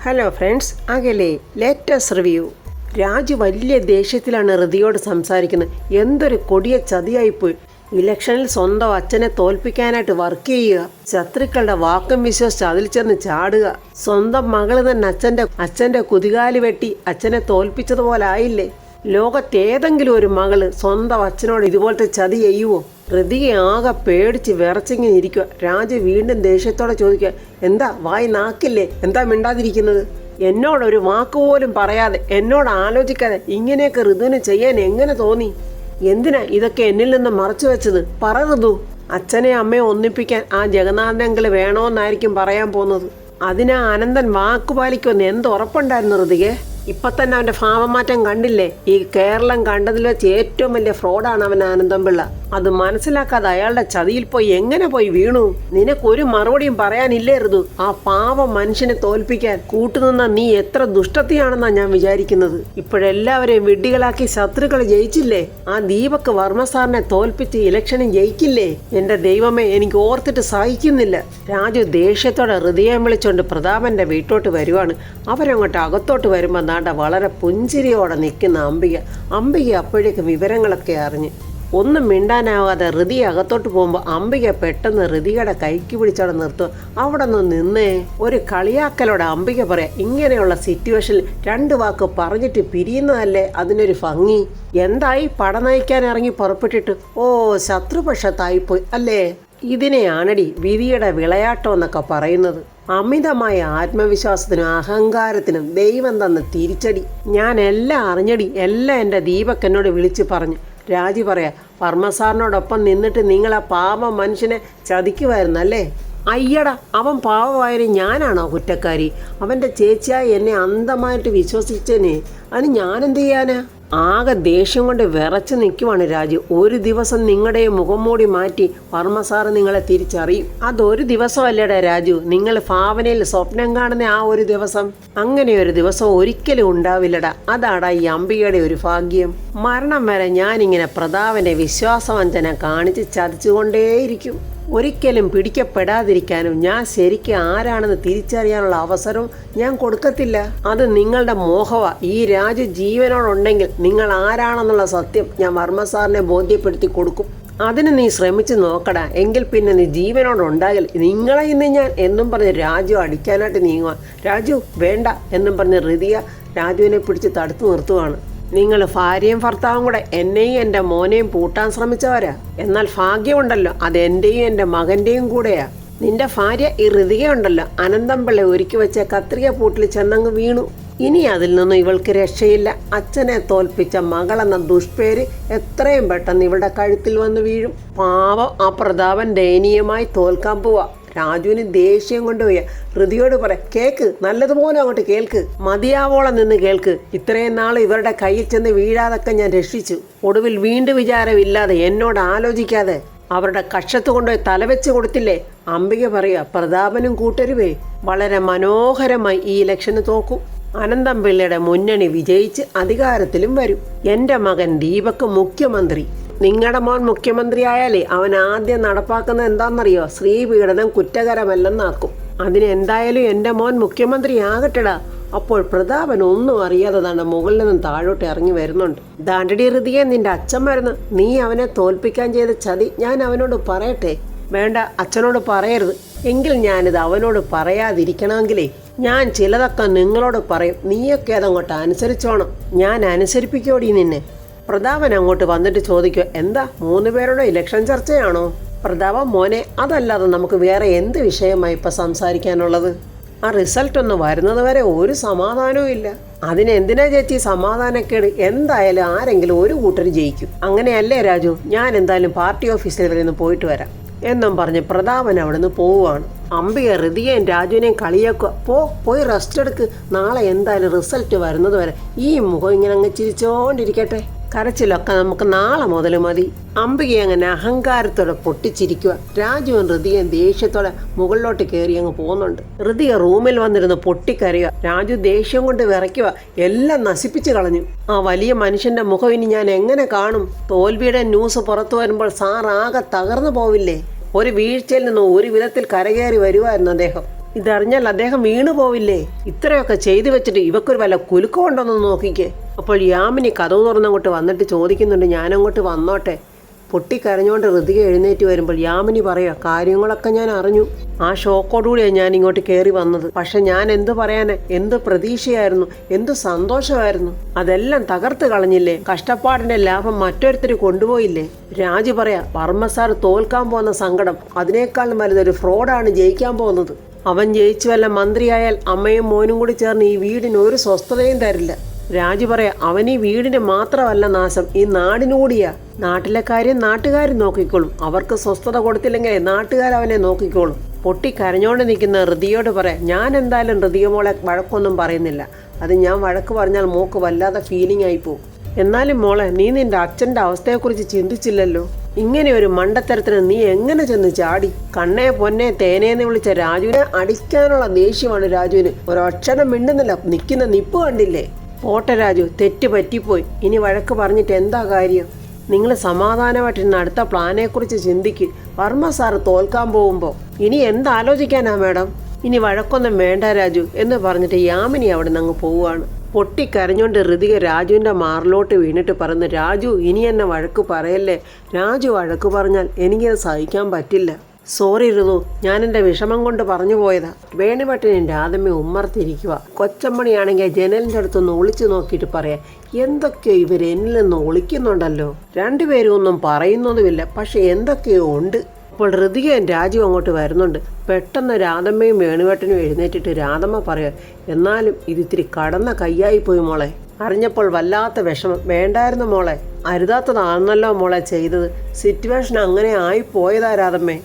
Hello friends, അകലെ latest review. Raju വലിയ ദേഷ്യത്തിലാണ് ഹൃതിയോട് സംസാരിക്കുന്നത്. എന്തൊരു കൊടിയ ചതിയായിപ്പോയി. ഇലക്ഷനിൽ സ്വന്തം അച്ഛനെ തോൽപ്പിക്കാനായിട്ട് വർക്ക് ചെയ്യുക, ശത്രുക്കളുടെ വാക്കും വിശ്വസിച്ച് അതിൽ ചെന്ന് ചാടുക. സ്വന്തം മകള് തന്നെ അച്ഛൻ്റെ കുതികാല് വെട്ടി അച്ഛനെ തോൽപ്പിച്ചതുപോലെ ആയില്ലേ. ലോകത്തേതെങ്കിലും ഒരു മകള് സ്വന്തം അച്ഛനോട് ഇതുപോലത്തെ ചതി ചെയ്യുവോ? ഹൃതിയെ ആകെ പേടിച്ച് വിറച്ചിങ്ങനെ ഇരിക്കുക. രാജു വീണ്ടും ദേഷ്യത്തോടെ ചോദിക്കുക, എന്താ വായി നാക്കില്ലേ? എന്താ മിണ്ടാതിരിക്കുന്നത്? എന്നോടൊരു വാക്കുപോലും പറയാതെ, എന്നോട് ആലോചിക്കാതെ ഇങ്ങനെയൊക്കെ ഋതുവിന് ചെയ്യാൻ എങ്ങനെ തോന്നി? എന്തിനാ ഇതൊക്കെ എന്നിൽ നിന്ന് മറച്ചു വെച്ചത്? പറ ഋതു. അച്ഛനെ അമ്മയെ ഒന്നിപ്പിക്കാൻ ആ ജഗന്നാഥനെങ്കിൽ വേണോന്നായിരിക്കും പറയാൻ പോകുന്നത്. അതിനാ അനന്തൻ വാക്കുപാലിക്കുമെന്ന് എന്ത് ഉറപ്പുണ്ടായിരുന്നു ഋതികെ? ഇപ്പൊ തന്നെ അവന്റെ ഭാവമാറ്റം കണ്ടില്ലേ? ഈ കേരളം കണ്ടതിൽ വെച്ച് ഏറ്റവും വലിയ ഫ്രോഡാണ് അവൻ ആനന്ദം പിള്ള. അത് മനസ്സിലാക്കാതെ അയാളുടെ ചതിയിൽ പോയി എങ്ങനെ പോയി വീണു? നിനക്കൊരു മറുപടിയും പറയാനില്ലായിരുന്നു. ആ പാവം മനുഷ്യനെ തോൽപ്പിക്കാൻ കൂട്ടുനിന്ന നീ എത്ര ദുഷ്ടത്തിയാണെന്നാ ഞാൻ വിചാരിക്കുന്നത്. ഇപ്പോഴെല്ലാവരെയും വിഡ്ഢികളാക്കി ശത്രുക്കൾ ജയിച്ചില്ലേ? ആ ദീപക് വർമ്മ സാറിനെ തോൽപ്പിച്ച് ഇലക്ഷനും ജയിക്കില്ലേ? എന്റെ ദൈവമേ, എനിക്ക് ഓർത്തിട്ട് സഹിക്കുന്നില്ല. രാജു ദേഷ്യത്തോടെ ഹൃദയം വിളിച്ചോണ്ട് പ്രതാപന്റെ വീട്ടോട്ട് വരുവാണ്. അവരങ്ങോട്ട് അകത്തോട്ട് വരുമ്പോൾ വളരെ പുഞ്ചിരിയോടെ നിൽക്കുന്ന അംബിക അപ്പോഴേക്ക് വിവരങ്ങളൊക്കെ അറിഞ്ഞ് ഒന്നും മിണ്ടാനാവാതെ ഹൃതി അകത്തോട്ട് പോകുമ്പോൾ അംബിക പെട്ടെന്ന് ഹൃതിയുടെ കൈക്ക് പിടിച്ചവിടെ നിർത്തുക. അവിടെ നിന്നേ ഒരു കളിയാക്കലോടെ അംബിക പറയാം, ഇങ്ങനെയുള്ള സിറ്റുവേഷനിൽ രണ്ട് വാക്ക് പറഞ്ഞിട്ട് പിരിയുന്നതല്ലേ അതിനൊരു ഭംഗി. എന്തായി പട നയിക്കാൻ ഇറങ്ങി പുറപ്പെട്ടിട്ട്? ഓ, ശത്രുപക്ഷത്തായിപ്പോയി അല്ലേ? ഇതിനെയാണടി വിധിയുടെ വിളയാട്ടം എന്നൊക്കെ പറയുന്നത്. അമിതമായ ആത്മവിശ്വാസത്തിനും അഹങ്കാരത്തിനും ദൈവം തന്ന തിരിച്ചടി. ഞാൻ എല്ലാം അറിഞ്ഞടി, എല്ലാം എൻ്റെ ദീപക് എന്നോട് വിളിച്ചു പറഞ്ഞു. രാജി പറയാ, വർമ്മസാറിനോടൊപ്പം നിന്നിട്ട് നിങ്ങൾ ആ പാവം മനുഷ്യനെ ചതിക്കുമായിരുന്നല്ലേ? അയ്യടാ, അവൻ പാവമായാലും ഞാനാണോ കുറ്റക്കാരി? അവൻ്റെ ചേച്ചിയായി എന്നെ അന്ധമായിട്ട് വിശ്വസിച്ചേനെ. അതിന് ഞാനെന്ത് ചെയ്യാനാ? ആകെ ദേഷ്യം കൊണ്ട് വിറച്ച് നിൽക്കുവാണ് രാജു. ഒരു ദിവസം നിങ്ങളുടെ മുഖം മൂടി മാറ്റി വർമ്മ സാറ് നിങ്ങളെ തിരിച്ചറിയും. അതൊരു ദിവസമല്ലേടാ രാജു, നിങ്ങൾ ഭാവനയിൽ സ്വപ്നം കാണുന്ന ആ ഒരു ദിവസം. അങ്ങനെ ഒരു ദിവസം ഒരിക്കലും ഉണ്ടാവില്ലടാ. അതാടാ ഈ അംബികയുടെ ഒരു ഭാഗ്യം. മരണം വരെ ഞാനിങ്ങനെ പ്രതാപനെ വിശ്വാസവഞ്ചന കാണിച്ച് ചതിച്ചുകൊണ്ടേയിരിക്കും. ഒരിക്കലും പിടിക്കപ്പെടാതിരിക്കാനും ഞാൻ ശരിക്കും ആരാണെന്ന് തിരിച്ചറിയാനുള്ള അവസരവും ഞാൻ കൊടുക്കത്തില്ല. അത് നിങ്ങളുടെ മോഹവാ. ഈ രാജു ജീവനോടുണ്ടെങ്കിൽ നിങ്ങൾ ആരാണെന്നുള്ള സത്യം ഞാൻ വർമ്മ സാറിനെ ബോധ്യപ്പെടുത്തി കൊടുക്കും. അതിന് നീ ശ്രമിച്ചു നോക്കടാ. എങ്കിൽ പിന്നെ നീ ജീവനോടുണ്ടാകില്ല. നിങ്ങളെ ഇന്ന് ഞാൻ എന്നും പറഞ്ഞ് രാജു അടിക്കാനായിട്ട് നീങ്ങുക. രാജു വേണ്ട എന്നും പറഞ്ഞ് ഹൃതിയ രാജുവിനെ പിടിച്ച് തടുത്തു നിർത്തുവാണ്. നിങ്ങൾ ഭാര്യയും ഭർത്താവും കൂടെ എന്നെയും എൻ്റെ മോനെയും പൂട്ടാൻ ശ്രമിച്ചവരാ. എന്നാൽ ഭാഗ്യമുണ്ടല്ലോ, അത് എൻ്റെയും എൻ്റെ മകൻ്റെയും കൂടെയാ. നിന്റെ ഭാര്യ ഈ ഹൃതികയുണ്ടല്ലോ, അനന്തം പിള്ള ഒരുക്കി വെച്ച കത്രിക പൂട്ടിൽ ചെന്നങ്ങ് വീണു. ഇനി അതിൽ നിന്നും ഇവൾക്ക് രക്ഷയില്ല. അച്ഛനെ തോൽപ്പിച്ച മകളെന്ന ദുഷ്പേര് എത്രയും പെട്ടെന്ന് ഇവളുടെ കഴുത്തിൽ വന്ന് വീഴും. പാവം ആ പ്രതാപൻ ദയനീയമായി തോൽക്കാൻ പോവാ. രാജുവിന് ദേഷ്യം കൊണ്ടുപോയ ഹൃതിയോട് പറയാം, കേക്ക്, നല്ലതുപോലെ അങ്ങോട്ട് കേൾക്ക്, മതിയാവോളം നിന്ന് കേൾക്ക്. ഇത്രയും നാൾ ഇവരുടെ കയ്യിൽ ചെന്ന് വീഴാതൊക്കെ ഞാൻ രക്ഷിച്ചു. ഒടുവിൽ വീണ്ടും വിചാരമില്ലാതെ എന്നോട് ആലോചിക്കാതെ അവരുടെ കക്ഷത്ത് കൊണ്ടുപോയി തലവെച്ച് കൊടുത്തില്ലേ? അംബിക പറയുക, പ്രതാപനും കൂട്ടരുവേ വളരെ മനോഹരമായി ഈ ഇലക്ഷന് തോക്കും. അനന്തം പിള്ളയുടെ മുന്നണി വിജയിച്ച് അധികാരത്തിലും വരും. എൻ്റെ മകൻ ദീപക് മുഖ്യമന്ത്രി. നിങ്ങളുടെ മോൻ മുഖ്യമന്ത്രി ആയാലേ അവൻ ആദ്യം നടപ്പാക്കുന്നത് എന്താണെന്നറിയോ? സ്ത്രീപീഡനം കുറ്റകരമല്ലെന്നാക്കും. അതിനെന്തായാലും എൻ്റെ മോൻ മുഖ്യമന്ത്രി ആകട്ടെടാ. അപ്പോൾ പ്രതാപൻ ഒന്നും അറിയാതെ തന്നെ മുകളിൽ നിന്നും താഴോട്ട് ഇറങ്ങി വരുന്നുണ്ട്. ദാണ്ടടി ഹൃതിയെ, നിന്റെ അച്ഛൻ വരുന്നു. നീ അവനെ തോൽപ്പിക്കാൻ ചെയ്ത ചതി ഞാൻ അവനോട് പറയട്ടെ? വേണ്ട, അച്ഛനോട് പറയരുത്. എങ്കിൽ ഞാനിത് അവനോട് പറയാതിരിക്കണമെങ്കിലേ ഞാൻ ചിലതൊക്കെ നിങ്ങളോട് പറയും. നീയൊക്കെ അതങ്ങോട്ട് അനുസരിച്ചോണം. ഞാൻ അനുസരിപ്പിക്കോടി നിന്നെ. പ്രതാപൻ അങ്ങോട്ട് വന്നിട്ട് ചോദിക്കുക, എന്താ 3 പേരുടെ ഇലക്ഷൻ ചർച്ചയാണോ? പ്രതാപൻ മോനെ, അതല്ലാതെ നമുക്ക് വേറെ എന്ത് വിഷയമായി ഇപ്പം സംസാരിക്കാനുള്ളത്? ആ റിസൾട്ട് ഒന്ന് വരുന്നത് വരെ ഒരു സമാധാനവും ഇല്ല. അതിനെന്തിനാ ചേച്ചി സമാധാനക്കേട്? എന്തായാലും ആരെങ്കിലും ഒരു കൂട്ടർ ജയിക്കും. അങ്ങനെയല്ലേ രാജു? ഞാൻ എന്തായാലും പാർട്ടി ഓഫീസിൽ വരെ ഒന്ന് പോയിട്ട് വരാം എന്നും പറഞ്ഞ് പ്രതാപൻ അവിടെ നിന്ന് പോവുകയാണ്. അംബിക ഹൃതിയെയും രാജുവിനെയും കളിയാക്കുക, പോയി റെസ്റ്റ് എടുക്ക്. നാളെ എന്തായാലും റിസൾട്ട് വരുന്നത് വരെ ഈ മുഖം ഇങ്ങനെ അങ്ങ് ചിരിച്ചോണ്ടിരിക്കട്ടെ. കരച്ചിലൊക്കെ നമുക്ക് നാളെ മുതൽ മതി. അംബിക അങ്ങനെ അഹങ്കാരത്തോടെ പൊട്ടിച്ചിരിക്കുക. രാജുവും ഹൃതിയും ദേഷ്യത്തോടെ മുകളിലോട്ട് കയറി അങ്ങ് പോകുന്നുണ്ട്. ഹൃതിക റൂമിൽ വന്നിരുന്ന് പൊട്ടിക്കരയുക. രാജു ദേഷ്യം കൊണ്ട് വിറയ്ക്കുക. എല്ലാം നശിപ്പിച്ചു കളഞ്ഞു. ആ വലിയ മനുഷ്യന്റെ മുഖം ഇനി ഞാൻ എങ്ങനെ കാണും? തോൽവിയുടെ ന്യൂസ് പുറത്തു വരുമ്പോൾ സാർ ആകെ തകർന്നു പോവില്ലേ? ഒരു വീഴ്ചയിൽ നിന്ന് ഒരു വിധത്തിൽ കരകയറി വരുമായിരുന്നു അദ്ദേഹം. ഇതറിഞ്ഞാൽ അദ്ദേഹം വീണു പോവില്ലേ? ഇത്രയൊക്കെ ചെയ്തു വെച്ചിട്ട് ഇവക്കൊരു വല്ല കുലുക്കമുണ്ടോന്ന് നോക്കിക്കേ. അപ്പോൾ യാമിനി കതവ് തുറന്നങ്ങോട്ട് വന്നിട്ട് ചോദിക്കുന്നുണ്ട്, ഞാനങ്ങോട്ട് വന്നോട്ടെ? പൊട്ടിക്കരഞ്ഞുകൊണ്ട് ഋതിക എഴുന്നേറ്റ് വരുമ്പോൾ യാമിനി പറയുക, കാര്യങ്ങളൊക്കെ ഞാൻ അറിഞ്ഞു. ആ ഷോക്കോടുകൂടിയാണ് ഞാൻ ഇങ്ങോട്ട് കയറി വന്നത്. പക്ഷെ ഞാൻ എന്ത് പറയാന്, എന്ത് പ്രതീക്ഷയായിരുന്നു, എന്ത് സന്തോഷമായിരുന്നു. അതെല്ലാം തകർത്ത് കളഞ്ഞില്ലേ? കഷ്ടപ്പാടിന്റെ ലാഭം മറ്റൊരുത്തര് കൊണ്ടുപോയില്ലേ? രാജു പറയാ, വർമ്മ സാർ തോൽക്കാൻ പോകുന്ന സങ്കടം അതിനേക്കാളും വലുതൊരു ഫ്രോഡാണ് ജയിക്കാൻ പോകുന്നത്. അവൻ ജയിച്ചു വല്ല മന്ത്രിയായാൽ അമ്മയും മോനും കൂടി ചേർന്ന് ഈ വീടിന് ഒരു സ്വസ്ഥതയും തരില്ല. രാജു പറയാ, അവൻ ഈ വീടിന് മാത്രമല്ല നാശം, ഈ നാടിനുകൂടിയാ. നാട്ടിലെ കാര്യം നാട്ടുകാർ നോക്കിക്കോളും. അവർക്ക് സ്വസ്ഥത കൊടുത്തില്ലെങ്കിൽ നാട്ടുകാർ അവനെ നോക്കിക്കോളും. പൊട്ടിക്കരഞ്ഞോണ്ട് നിൽക്കുന്ന ഋതിയോട് പറയാം, ഞാൻ എന്തായാലും ഋതിക മോളെ വഴക്കൊന്നും പറയുന്നില്ല. അത് ഞാൻ വഴക്ക് പറഞ്ഞാൽ മോക്ക് വല്ലാതെ ഫീലിംഗ് ആയിപ്പോവും. എന്നാലും മോളെ, നീ നിന്റെ അച്ഛൻ്റെ അവസ്ഥയെക്കുറിച്ച് ചിന്തിച്ചില്ലല്ലോ. ഇങ്ങനെ ഒരു മണ്ടത്തരത്തിന് നീ എങ്ങനെ ചെന്ന് ചാടി? കണ്ണേ പൊന്നെ തേനേന്ന് വിളിച്ച രാജുവിനെ അടിക്കാനുള്ള ദേഷ്യമാണ് രാജുവിന്. ഒരക്ഷരം മിണ്ടുന്നില്ല, നിൽക്കുന്ന നിപ്പ് കണ്ടില്ലേ? പോട്ടെ രാജു, തെറ്റ് പറ്റിപ്പോയി. ഇനി വഴക്ക് പറഞ്ഞിട്ട് എന്താ കാര്യം? നിങ്ങൾ സമാധാനമായിട്ടിരുന്ന അടുത്ത പ്ലാനെക്കുറിച്ച് ചിന്തിക്ക്. വർമ്മ സാറ് തോൽക്കാൻ പോകുമ്പോൾ ഇനി എന്താലോചിക്കാനാ മാഡം? ഇനി വഴക്കൊന്നും വേണ്ട രാജു എന്ന് പറഞ്ഞിട്ട് യാമിനി അവിടെ നിന്ന് അങ്ങ് പോവുകയാണ്. പൊട്ടിക്കരഞ്ഞുകൊണ്ട് ഋതിക രാജുവിൻ്റെ മാറിലോട്ട് വീണിട്ട് പറയുന്നു, രാജു ഇനി എന്നെ വഴക്ക് പറയല്ലേ. രാജു വഴക്ക് പറഞ്ഞാൽ എനിക്കത് സഹിക്കാൻ പറ്റില്ല. സോറി ഋതു, ഞാൻ എൻ്റെ വിഷമം കൊണ്ട് പറഞ്ഞു പോയതാ. വേണുവട്ടനും രാധമ്മയും ഉമ്മർത്തിരിക്കുക. കൊച്ചമ്മണിയാണെങ്കിൽ ജനലിൻ്റെ അടുത്തൊന്ന് ഒളിച്ചു നോക്കിയിട്ട് പറയാം, എന്തൊക്കെയോ ഇവർ എന്നിൽ നിന്ന് ഒളിക്കുന്നുണ്ടല്ലോ. രണ്ടുപേരും ഒന്നും പറയുന്നതുമില്ല, പക്ഷെ എന്തൊക്കെയോ ഉണ്ട്. അപ്പോൾ ഋതികയും രാജു അങ്ങോട്ട് വരുന്നുണ്ട്. പെട്ടെന്ന് രാധമ്മയും വേണുവട്ടനും എഴുന്നേറ്റിട്ട് രാധമ്മ പറയാം, എന്നാലും ഇതിത്തിരി കടന്ന കയ്യായിപ്പോയി മോളെ. അറിഞ്ഞപ്പോൾ വല്ലാത്ത വിഷമം. വേണ്ടായിരുന്നു മോളെ, അരുതാത്തതാണെന്നല്ലോ മോളെ ചെയ്തത്. സിറ്റുവേഷൻ അങ്ങനെ ആയിപ്പോയതാ രാധമ്മേ.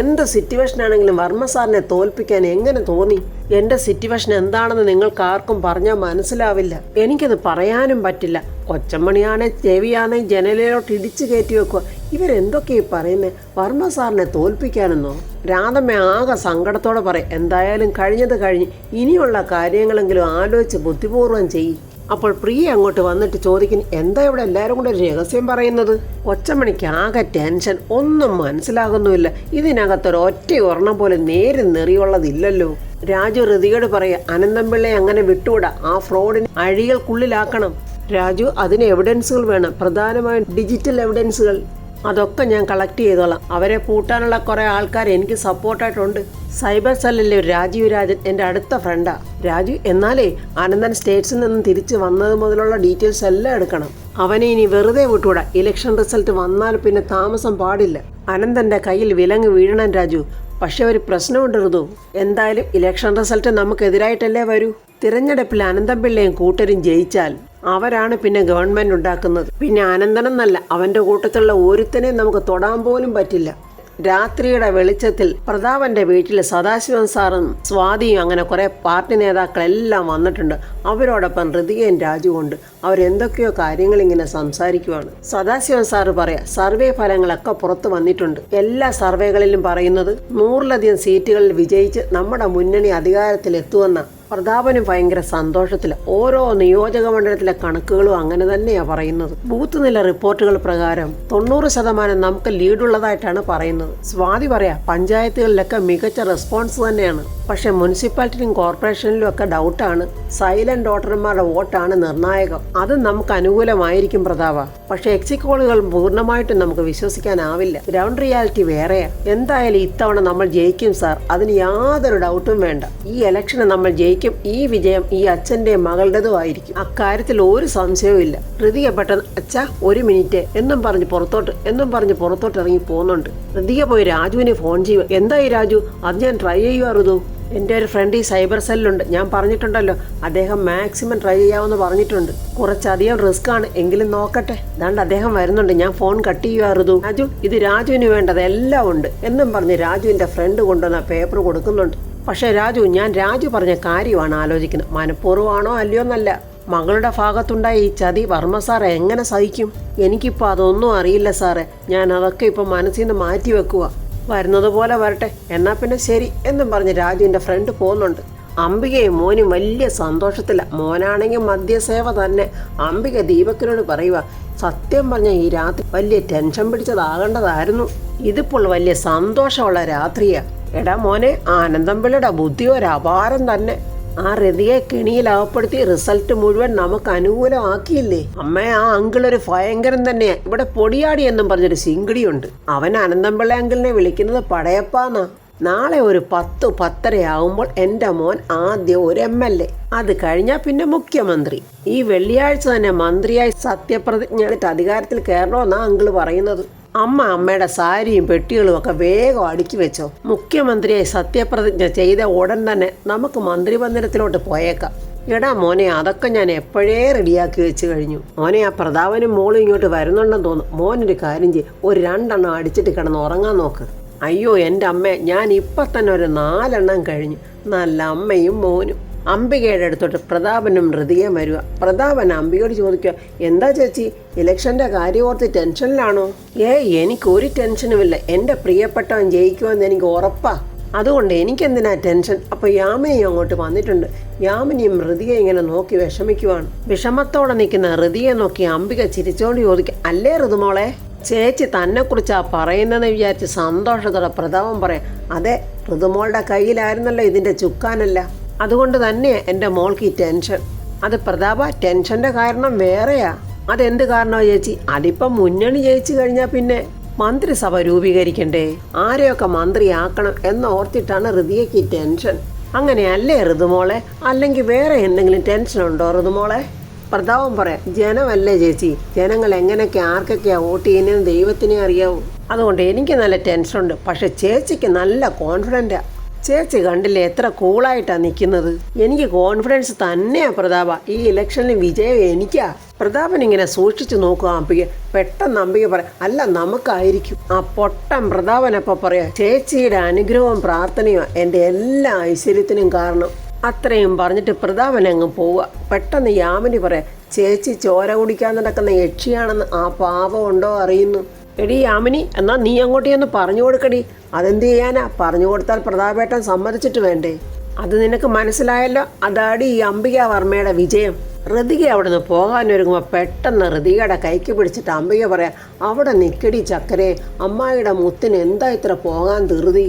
എന്ത് സിറ്റുവേഷൻ ആണെങ്കിലും വർമ്മ സാറിനെ തോൽപ്പിക്കാൻ എങ്ങനെ തോന്നി? എൻ്റെ സിറ്റുവേഷൻ എന്താണെന്ന് നിങ്ങൾക്ക് ആർക്കും പറഞ്ഞാൽ മനസ്സിലാവില്ല. എനിക്കത് പറയാനും പറ്റില്ല. കൊച്ചമ്മണിയാണെ ചെവിയാണെ ജനലിലോട്ട് ഇടിച്ചു കയറ്റി വെക്കുക. ഇവരെന്തൊക്കെയാ പറയുന്നത്? വർമ്മ സാറിനെ തോൽപ്പിക്കാനെന്നോ? രാധമ്മ ആകെ സങ്കടത്തോടെ പറയും, എന്തായാലും കഴിഞ്ഞത് കഴിഞ്ഞ്, ഇനിയുള്ള കാര്യങ്ങളെങ്കിലും ആലോചിച്ച് ബുദ്ധിപൂർവ്വം ചെയ്യും. അപ്പോൾ പ്രിയ അങ്ങോട്ട് വന്നിട്ട് ചോദിക്കുന്നു, എന്താ ഇവിടെ എല്ലാവരും കൂടെ ഒരു രഹസ്യം പറയുന്നത്? കൊച്ചമ്മണിക്ക് ആകെ ടെൻഷൻ, ഒന്നും മനസ്സിലാകുന്നുമില്ല. ഇതിനകത്തൊരു ഒറ്റ ഒരെണ്ണം പോലെ നേരെ നെറിയുള്ളതില്ലല്ലോ. രാജു ഋതിയോട് പറയാ, അനന്തംപിള്ളയെ അങ്ങനെ വിട്ടുകൂടാ. ആ ഫ്രോഡിനെ അഴികൾക്കുള്ളിലാക്കണം. രാജു, അതിന് എവിഡൻസുകൾ വേണം, പ്രധാനമായും ഡിജിറ്റൽ എവിഡൻസുകൾ. അതൊക്കെ ഞാൻ കളക്ട് ചെയ്തോളാം. അവരെ പൂട്ടാനുള്ള കുറേ ആൾക്കാർ എനിക്ക് സപ്പോർട്ടായിട്ടുണ്ട്. സൈബർ സെല്ലിലെ രാജീവ് രാജൻ എൻ്റെ അടുത്ത ഫ്രണ്ടാ. രാജു, എന്നാലേ അനന്തൻ സ്റ്റേറ്റ്സിൽ നിന്നും തിരിച്ച് വന്നത് മുതലുള്ള ഡീറ്റെയിൽസ് എല്ലാം എടുക്കണം. അവനെ ഇനി വെറുതെ വിട്ടുകൂടാ. ഇലക്ഷൻ റിസൾട്ട് വന്നാൽ പിന്നെ താമസം പാടില്ല. അനന്തൻ്റെ കയ്യിൽ വിലങ്ങ് വീഴണം രാജു. പക്ഷെ ഒരു പ്രശ്നമുണ്ട് ഋതു. എന്തായാലും ഇലക്ഷൻ റിസൾട്ട് നമുക്കെതിരായിട്ടല്ലേ വരൂ. തിരഞ്ഞെടുപ്പിൽ അനന്തംപിള്ളയും കൂട്ടരും ജയിച്ചാൽ അവരാണ് പിന്നെ ഗവൺമെൻറ് ഉണ്ടാക്കുന്നത്. പിന്നെ അനന്തനെന്നല്ല, അവൻ്റെ കൂട്ടത്തിലുള്ള ഒരുത്തനെയും നമുക്ക് തൊടാൻ പോലും പറ്റില്ല. രാത്രിയുടെ വെളിച്ചത്തിൽ പ്രതാപന്റെ വീട്ടിൽ സദാശിവൻ സാറും സ്വാതിയും അങ്ങനെ കുറെ പാർട്ടി നേതാക്കളെല്ലാം വന്നിട്ടുണ്ട്. അവരോടൊപ്പം ഋതികയും രാജുവുണ്ട്. അവരെന്തൊക്കെയോ കാര്യങ്ങൾ ഇങ്ങനെ സംസാരിക്കുവാണ്. സദാശിവൻ സാറ് പറയാ, സർവേ ഫലങ്ങളൊക്കെ പുറത്തു വന്നിട്ടുണ്ട്. എല്ലാ സർവേകളിലും പറയുന്നത് 100-ലധികം സീറ്റുകളിൽ വിജയിച്ച് നമ്മുടെ മുന്നണി അധികാരത്തിലെത്തുമെന്ന. പ്രതാപനും ഭയങ്കര സന്തോഷത്തിൽ. ഓരോ നിയോജക മണ്ഡലത്തിലെ കണക്കുകളും അങ്ങനെ തന്നെയാണ് പറയുന്നത്. ബൂത്ത് നില റിപ്പോർട്ടുകൾ പ്രകാരം 90% നമുക്ക് ലീഡുള്ളതായിട്ടാണ് പറയുന്നത്. സ്വാതി പറയാ, പഞ്ചായത്തുകളിലൊക്കെ മികച്ച റെസ്പോൺസ് തന്നെയാണ്. പക്ഷെ മുനിസിപ്പാലിറ്റിയിലും കോർപ്പറേഷനിലും ഒക്കെ ഡൗട്ടാണ്. സൈലന്റ് വോട്ടർമാരുടെ വോട്ടാണ് നിർണായകം. അത് നമുക്ക് അനുകൂലമായിരിക്കും പ്രതാപ. പക്ഷെ എക്സിറ്റ് പോളുകൾ പൂർണ്ണമായിട്ടും നമുക്ക് വിശ്വസിക്കാനാവില്ല. ഗ്രൗണ്ട് റിയാലിറ്റി വേറെയാ. എന്തായാലും ഇത്തവണ നമ്മൾ ജയിക്കും സാർ, അതിന് യാതൊരു ഡൗട്ടും വേണ്ട. ഈ ഇലക്ഷന് നമ്മൾ ജയിക്കും. ഈ വിജയം ഈ അച്ഛൻ്റെയും മകളുടേതും ആയിരിക്കും. അക്കാര്യത്തിൽ ഒരു സംശയവും ഇല്ല. ഋതിക പെട്ടെന്ന് അച്ഛാ 1 മിനിറ്റ് എന്നും പറഞ്ഞ് പുറത്തോട്ട് ഇറങ്ങി പോകുന്നുണ്ട്. ഋതിക പോയി രാജുവിനെ ഫോൺ ചെയ്യുക. എന്തായി രാജു? അത് ഞാൻ ട്രൈ ചെയ്യുക ഋതു. എൻ്റെ ഒരു ഫ്രണ്ട് ഈ സൈബർ സെല്ലുണ്ട്. ഞാൻ പറഞ്ഞിട്ടുണ്ടല്ലോ, അദ്ദേഹം മാക്സിമം ട്രൈ ചെയ്യാമെന്ന് പറഞ്ഞിട്ടുണ്ട്. കുറച്ചധികം റിസ്ക് ആണ്, എങ്കിലും നോക്കട്ടെ. ദാണ്ട് അദ്ദേഹം വരുന്നുണ്ട്, ഞാൻ ഫോൺ കട്ട് ചെയ്യുക ഋതു. രാജു, ഇത് രാജുവിന് വേണ്ടത് എല്ലാം ഉണ്ട് എന്നും പറഞ്ഞ് രാജുവിൻ്റെ ഫ്രണ്ട് കൊണ്ടുവന്ന പേപ്പർ കൊടുക്കുന്നുണ്ട്. പക്ഷേ രാജു, ഞാൻ രാജു പറഞ്ഞ കാര്യമാണ് ആലോചിക്കുന്നത്. മനഃപൂർവ്വമാണോ അല്ലയോ എന്നല്ല. മകളുടെ ഭാഗത്തുണ്ടായ ഈ ചതി വർമ്മ സാറെ എങ്ങനെ സഹിക്കും? എനിക്കിപ്പോൾ അതൊന്നും അറിയില്ല സാറേ. ഞാൻ അതൊക്കെ ഇപ്പം മനസ്സിൽ നിന്ന് മാറ്റി വെക്കുക. വരുന്നത് പോലെ വരട്ടെ, എന്നാ പിന്നെ ശരി എന്നും പറഞ്ഞ് രാജുവിൻ്റെ ഫ്രണ്ട് പോകുന്നുണ്ട്. അംബികയും മോനും വലിയ സന്തോഷത്തില്ല. മോനാണെങ്കിൽ മദ്യസേവ തന്നെ. അംബിക ദീപക്കിനോട് പറയുക, സത്യം പറഞ്ഞ ഈ രാത്രി വലിയ ടെൻഷൻ പിടിച്ചതാകേണ്ടതായിരുന്നു. ഇതിപ്പോൾ വലിയ സന്തോഷമുള്ള രാത്രിയാണ്. എടാ മോനെ, ആനന്ദംപിള്ളയുടെ ബുദ്ധി ഒരു അപാരം തന്നെ. ആ രതിയെ കെണിയിലാവപ്പെടുത്തി റിസൾട്ട് മുഴുവൻ നമുക്ക് അനുകൂലമാക്കിയില്ലേ. അമ്മ, ആ അങ്കിളൊരു ഭയങ്കരൻ തന്നെയാ. ഇവിടെ പൊടിയാടി എന്നും പറഞ്ഞൊരു സിങ്കിടിയുണ്ട്. അവൻ അനന്തംപിള്ള അങ്കിളിനെ വിളിക്കുന്നത് പടയപ്പാന്നാ. നാളെ ഒരു 10-10:30 എൻ്റെ മോൻ ആദ്യം ഒരു MLA, അത് കഴിഞ്ഞാൽ പിന്നെ മുഖ്യമന്ത്രി. ഈ വെള്ളിയാഴ്ച തന്നെ മന്ത്രിയായി സത്യപ്രതിജ്ഞ എടുത്ത് അധികാരത്തിൽ കയറണമെന്നാ അങ്കിള് പറയുന്നത്. അമ്മയുടെ സാരിയും പെട്ടികളും ഒക്കെ വേഗം അടുക്കി വെച്ചോ. മുഖ്യമന്ത്രിയായി സത്യപ്രതിജ്ഞ ചെയ്ത ഉടൻ തന്നെ നമുക്ക് മന്ത്രിമന്ദിരത്തിലോട്ട് പോയേക്കാം. എടാ മോനെ, അതൊക്കെ ഞാൻ എപ്പോഴേ റെഡിയാക്കി വെച്ച് കഴിഞ്ഞു. മോനെ, ആ പ്രതാപനും മോളും ഇങ്ങോട്ട് വരുന്നുണ്ടെന്ന് തോന്നുന്നു. മോനൊരു കാര്യം ചെയ്യും, ഒരു 2 എണ്ണം അടിച്ചിട്ട് കിടന്ന് ഉറങ്ങാൻ നോക്ക്. അയ്യോ എൻ്റെ അമ്മ, ഞാൻ ഇപ്പം തന്നെ ഒരു 4 എണ്ണം കഴിഞ്ഞു. നല്ല അമ്മയും മോനും. അംബികയുടെ അടുത്തോട്ട് പ്രതാപനും ഹൃദയം വരിക. പ്രതാപൻ അംബികയോട് ചോദിക്കുക, എന്താ ചേച്ചി, ഇലക്ഷൻ്റെ കാര്യം ഓർത്ത് ടെൻഷനിലാണോ? എനിക്കൊരു ടെൻഷനുമില്ല. എൻ്റെ പ്രിയപ്പെട്ടവൻ ജയിക്കുമെന്ന് എനിക്ക് ഉറപ്പാ. അതുകൊണ്ട് എനിക്കെന്തിനാ ടെൻഷൻ? അപ്പോൾ യാമിനിയും അങ്ങോട്ട് വന്നിട്ടുണ്ട്. യാമിനിയും ഹൃദയെ ഇങ്ങനെ നോക്കി വിഷമിക്കുവാണ്. വിഷമത്തോടെ നിൽക്കുന്ന ഹൃദയെ നോക്കി അംബിക ചിരിച്ചോണ്ട് ചോദിക്കുക, അല്ലേ ഋതുമോളെ, ചേച്ചി തന്നെക്കുറിച്ചാ പറയുന്നതെന്ന് വിചാരിച്ച് സന്തോഷത്തോടെ പ്രതാപം പറയാം. അതെ, ഋതുമോളുടെ കയ്യിലായിരുന്നല്ലോ ഇതിൻ്റെ ചുക്കാനല്ല. അതുകൊണ്ട് തന്നെയാ എൻ്റെ മോൾക്ക് ഈ ടെൻഷൻ. അത് പ്രതാപ, ടെൻഷൻ്റെ കാരണം വേറെയാ. അതെന്ത് കാരണമാണ് ചേച്ചി? അതിപ്പം മുന്നണി ജയിച്ചു കഴിഞ്ഞാൽ പിന്നെ മന്ത്രിസഭ രൂപീകരിക്കണ്ടേ, ആരെയൊക്കെ മന്ത്രിയാക്കണം എന്നോർത്തിട്ടാണ് ഹൃദയക്ക് ഈ ടെൻഷൻ. അങ്ങനെയല്ലേ ഋതുമോളെ? അല്ലെങ്കിൽ വേറെ എന്തെങ്കിലും ടെൻഷനുണ്ടോ ഋതുമോളെ? പ്രതാപം പറയാം, ജനമല്ലേ ചേച്ചി, ജനങ്ങൾ എങ്ങനെയൊക്കെ ആർക്കൊക്കെയാ വോട്ട് ചെയ്യുന്നതെന്ന് ദൈവത്തിനെ അറിയാവൂ. അതുകൊണ്ട് എനിക്ക് നല്ല ടെൻഷനുണ്ട്. പക്ഷെ ചേച്ചിക്ക് നല്ല കോൺഫിഡൻറ്റാ. ചേച്ചി കണ്ടില്ലേ എത്ര കൂളായിട്ടാണ് നിൽക്കുന്നത്. എനിക്ക് കോൺഫിഡൻസ് തന്നെയാ പ്രതാപ. ഈ ഇലക്ഷനിൽ വിജയം എനിക്കാ. പ്രതാപൻ ഇങ്ങനെ സൂക്ഷിച്ചു നോക്കുക. അംബിക പെട്ടെന്ന് അംബിക പറയാം, അല്ല നമുക്കായിരിക്കും. ആ പൊട്ടൻ പ്രതാപനപ്പോൾ പറയാം, ചേച്ചിയുടെ അനുഗ്രഹവും പ്രാർത്ഥനയും എൻ്റെ എല്ലാ ഐശ്വര്യത്തിനും കാരണം. അത്രയും പറഞ്ഞിട്ട് പ്രതാപൻ അങ്ങ് പോവുക. പെട്ടെന്ന് യാമിനി പറയാം, ചേച്ചി ചോര കുടിക്കാൻ നടക്കുന്ന യക്ഷിയാണെന്ന് ആ പാപം ഉണ്ടോ അറിയുന്നു. എടി യാമിനി, എന്നാൽ നീ അങ്ങോട്ടേ ഒന്ന് പറഞ്ഞു കൊടുക്കടി. അതെന്ത് ചെയ്യാനാ? പറഞ്ഞു കൊടുത്താൽ പ്രതാപേട്ടൻ സമ്മതിച്ചിട്ട് വേണ്ടേ? അത് നിനക്ക് മനസ്സിലായല്ലോ. അതാടി ഈ അംബിക വർമ്മയുടെ വിജയം. ഋതിക അവിടെ നിന്ന് പോകാനൊരുങ്ങുമ്പോൾ പെട്ടെന്ന് ഋതികയുടെ കൈക്ക് പിടിച്ചിട്ട് അംബിക പറയാം, അവിടെ നിൽക്കടി ചക്കരെ, അമ്മായിയുടെ മുത്തിന് എന്താ ഇത്ര പോകാൻ ധൃതി?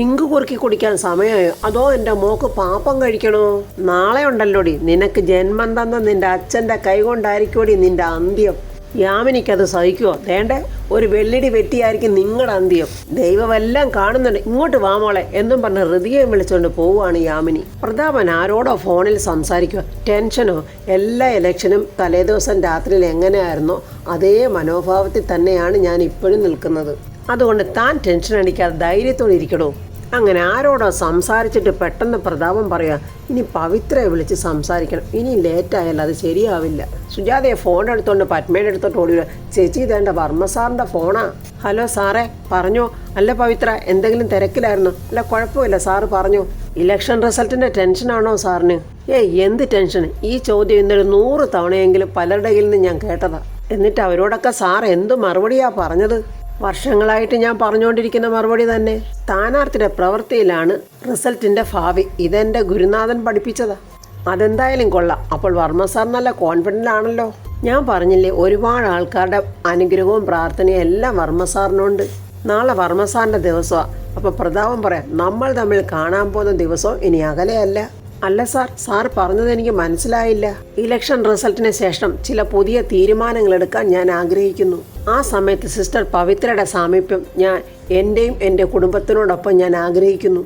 ഇങ്ക് കുറുക്കി കുടിക്കാൻ സമയമായോ? അതോ എൻ്റെ മോക്ക് പാപ്പം കഴിക്കണോ? നാളെ ഉണ്ടല്ലോടി നിനക്ക് ജന്മം തന്ന നിൻ്റെ അച്ഛൻ്റെ കൈ കൊണ്ടായിരിക്കുമോടി നിൻ്റെ അന്ത്യം. യാമിനിക്കത് സഹിക്കുമോ? വേണ്ടേ, ഒരു വെള്ളിടി വെട്ടിയായിരിക്കും നിങ്ങളുടെ അന്ത്യം. ദൈവമെല്ലാം കാണുന്നുണ്ട്, ഇങ്ങോട്ട് വാ മോളെ എന്നും പറഞ്ഞ് ഹൃദയെ വിളിച്ചുകൊണ്ട് പോവുകയാണ് യാമിനി. പ്രതാപൻ ആരോടോ ഫോണിൽ സംസാരിക്കുക. ടെൻഷനോ? എല്ലാ ഇലക്ഷനും തലേദിവസം രാത്രിയിൽ എങ്ങനെയായിരുന്നോ അതേ മനോഭാവത്തിൽ തന്നെയാണ് ഞാൻ ഇപ്പോഴും നിൽക്കുന്നത്. അതുകൊണ്ട് താൻ ടെൻഷൻ അടിക്കാതെ ധൈര്യത്തോടെ ഇരിക്കണോ. അങ്ങനെ ആരോടോ സംസാരിച്ചിട്ട് പെട്ടെന്ന് പ്രതാപം പറയാം, ഇനി പവിത്രയെ വിളിച്ച് സംസാരിക്കണം. ഇനി ലേറ്റായാലും അത് ശരിയാവില്ല. സുജാതയെ ഫോൺ എടുത്തോണ്ട് പത്മയുടെ അടുത്തോട്ട് ഓടി. ചേച്ചി ഇതേണ്ട വർമ്മ സാറിൻ്റെ ഫോണാ. ഹലോ സാറേ, പറഞ്ഞോ. അല്ല പവിത്ര, എന്തെങ്കിലും തിരക്കിലായിരുന്നു? അല്ല കുഴപ്പമില്ല സാറ് പറഞ്ഞോ. ഇലക്ഷൻ റിസൾട്ടിൻ്റെ ടെൻഷനാണോ സാറിന്? എന്ത് ടെൻഷൻ? ഈ ചോദ്യം ഇന്നൊരു 100 തവണയെങ്കിലും പലരുടെ കയ്യിൽ നിന്ന് ഞാൻ കേട്ടതാ. എന്നിട്ട് അവരോടൊക്കെ സാർ എന്ത് മറുപടിയാ പറഞ്ഞത്? വർഷങ്ങളായിട്ട് ഞാൻ പറഞ്ഞുകൊണ്ടിരിക്കുന്ന മറുപടി തന്നെ. സ്ഥാനാർത്ഥിയുടെ പ്രവൃത്തിയിലാണ് റിസൾട്ടിൻ്റെ ഭാവി. ഇതെൻ്റെ ഗുരുനാഥൻ പഠിപ്പിച്ചതാ. അതെന്തായാലും കൊള്ളാം. അപ്പോൾ വർമ്മ സാർ നല്ല കോൺഫിഡൻ്റ് ആണല്ലോ. ഞാൻ പറഞ്ഞില്ലേ, ഒരുപാട് ആൾക്കാരുടെ അനുഗ്രഹവും പ്രാർത്ഥനയും എല്ലാം വർമ്മ സാറിനുണ്ട്. നാളെ വർമ്മ സാറിൻ്റെ ദിവസമാണ്. അപ്പോൾ പ്രതാപം പറയാം, നമ്മൾ തമ്മിൽ കാണാൻ പോകുന്ന ദിവസവും ഇനി അകലെയല്ല. അല്ല സാർ പറഞ്ഞത് എനിക്ക് മനസ്സിലായില്ല. ഇലക്ഷൻ റിസൾട്ടിന് ശേഷം ചില പുതിയ തീരുമാനങ്ങൾ എടുക്കാൻ ഞാൻ ആഗ്രഹിക്കുന്നു. ആ സമയത്ത് സിസ്റ്റർ പവിത്രയുടെ സാമീപ്യം എൻ്റെയും എൻ്റെ കുടുംബത്തിനോടൊപ്പം ഞാൻ ആഗ്രഹിക്കുന്നു.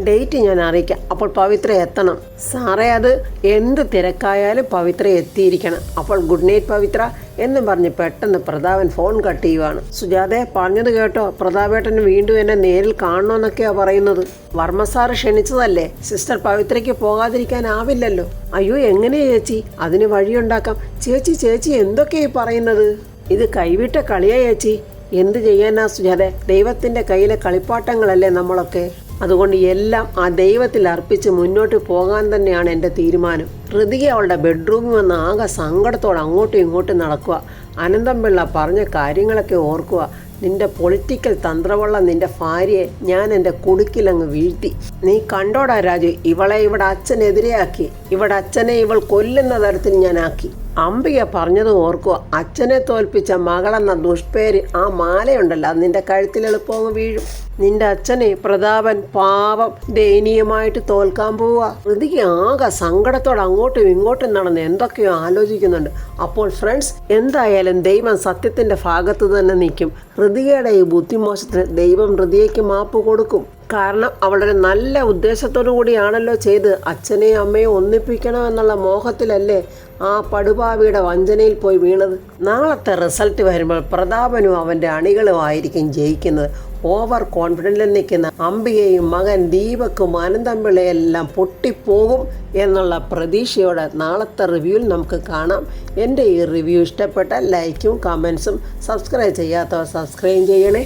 ഡേറ്റ് ഞാൻ അറിയിക്കാം. അപ്പോൾ പവിത്ര എത്തണം. സാറേ, അത് എന്ത് തിരക്കായാലും പവിത്ര എത്തിയിരിക്കണം. അപ്പോൾ ഗുഡ് നൈറ്റ് പവിത്ര എന്നും പറഞ്ഞ് പെട്ടെന്ന് പ്രതാപൻ ഫോൺ കട്ട് ചെയ്യുവാണ്. സുജാതെ, പറഞ്ഞത് കേട്ടോ, പ്രതാപേട്ടന് വീണ്ടും എന്നെ നേരിൽ കാണണമെന്നൊക്കെയാണ് പറയുന്നത്. വർമ്മ സാറ് ക്ഷണിച്ചതല്ലേ, സിസ്റ്റർ പവിത്രയ്ക്ക് പോകാതിരിക്കാനാവില്ലല്ലോ. അയ്യോ, എങ്ങനെയാ ചേച്ചി? അതിന് വഴിയുണ്ടാക്കാം. ചേച്ചി എന്തൊക്കെയായി പറയുന്നത്? ഇത് കൈവിട്ട കളിയാ ചേച്ചി. എന്ത് ചെയ്യാനാ സുജാതെ? ദൈവത്തിൻ്റെ കയ്യിലെ കളിപ്പാട്ടങ്ങളല്ലേ നമ്മളൊക്കെ. അതുകൊണ്ട് എല്ലാം ആ ദൈവത്തിൽ അർപ്പിച്ച് മുന്നോട്ട് പോകാൻ തന്നെയാണ് എൻ്റെ തീരുമാനം. ഋതിക അവളുടെ ബെഡ്റൂമിൽ വന്ന് ആകെ സങ്കടത്തോടെ അങ്ങോട്ടും ഇങ്ങോട്ടും നടക്കുക. അനന്തംപിള്ള പറഞ്ഞ കാര്യങ്ങളൊക്കെ ഓർക്കുക. നിന്റെ പൊളിറ്റിക്കൽ തന്ത്രവള്ളം നിന്റെ ഭാര്യയെ ഞാൻ എൻ്റെ കുടുക്കിലങ്ങ് വീഴ്ത്തി. നീ കണ്ടോടാ രാജു, ഇവളെ ഇവിടെ അച്ഛനെതിരെയാക്കി. ഇവിടെ അച്ഛനെ ഇവൾ കൊല്ലുന്ന തരത്തിൽ ഞാൻ ആക്കി. അംബിക പറഞ്ഞത് ഓർക്കുക, അച്ഛനെ തോൽപ്പിച്ച മകളെന്ന ദുഷ്പേര് ആ മാലയുണ്ടല്ലോ അത് നിന്റെ കഴുത്തിൽ എളുപ്പമങ്ങ് വീഴും. നിന്റെ അച്ഛനെ പ്രതാപൻ പാവം ദയനീയമായിട്ട് തോൽക്കാൻ പോവുക. ഹൃതിക്ക് ആകെ സങ്കടത്തോടെ അങ്ങോട്ടും ഇങ്ങോട്ടും നടന്ന് എന്തൊക്കെയോ ആലോചിക്കുന്നുണ്ട്. അപ്പോൾ ഫ്രണ്ട്സ്, എന്തായാലും ദൈവം സത്യത്തിന്റെ ഭാഗത്ത് തന്നെ നിൽക്കും. ഹൃതികയുടെ ഈ ബുദ്ധിമോശത്തിന് ദൈവം ഹൃതിയയ്ക്ക് മാപ്പ് കൊടുക്കും. കാരണം അവളൊരു നല്ല ഉദ്ദേശത്തോടു കൂടിയാണല്ലോ ചെയ്ത് അച്ഛനെയും അമ്മയും ഒന്നിപ്പിക്കണമെന്നുള്ള മോഹത്തിലല്ലേ ആ പടുപാവിയുടെ വഞ്ചനയിൽ പോയി വീണത്. നാളത്തെ റിസൾട്ട് വരുമ്പോൾ പ്രതാപനും അവൻ്റെ അണികളും ആയിരിക്കും ജയിക്കുന്നത്. ഓവർ കോൺഫിഡൻറ്റിൽ നിൽക്കുന്ന അംബികയും മകൻ ദീപക്കും അനന്തമ്പിള്ളയെല്ലാം പൊട്ടിപ്പോകും എന്നുള്ള പ്രതീക്ഷയോടെ നാളത്തെ റിവ്യൂവിൽ നമുക്ക് കാണാം. എൻ്റെ ഈ റിവ്യൂ ഇഷ്ടപ്പെട്ട ലൈക്കും കമൻസും സബ്സ്ക്രൈബ് ചെയ്യാത്തവർ സബ്സ്ക്രൈബ് ചെയ്യണേ.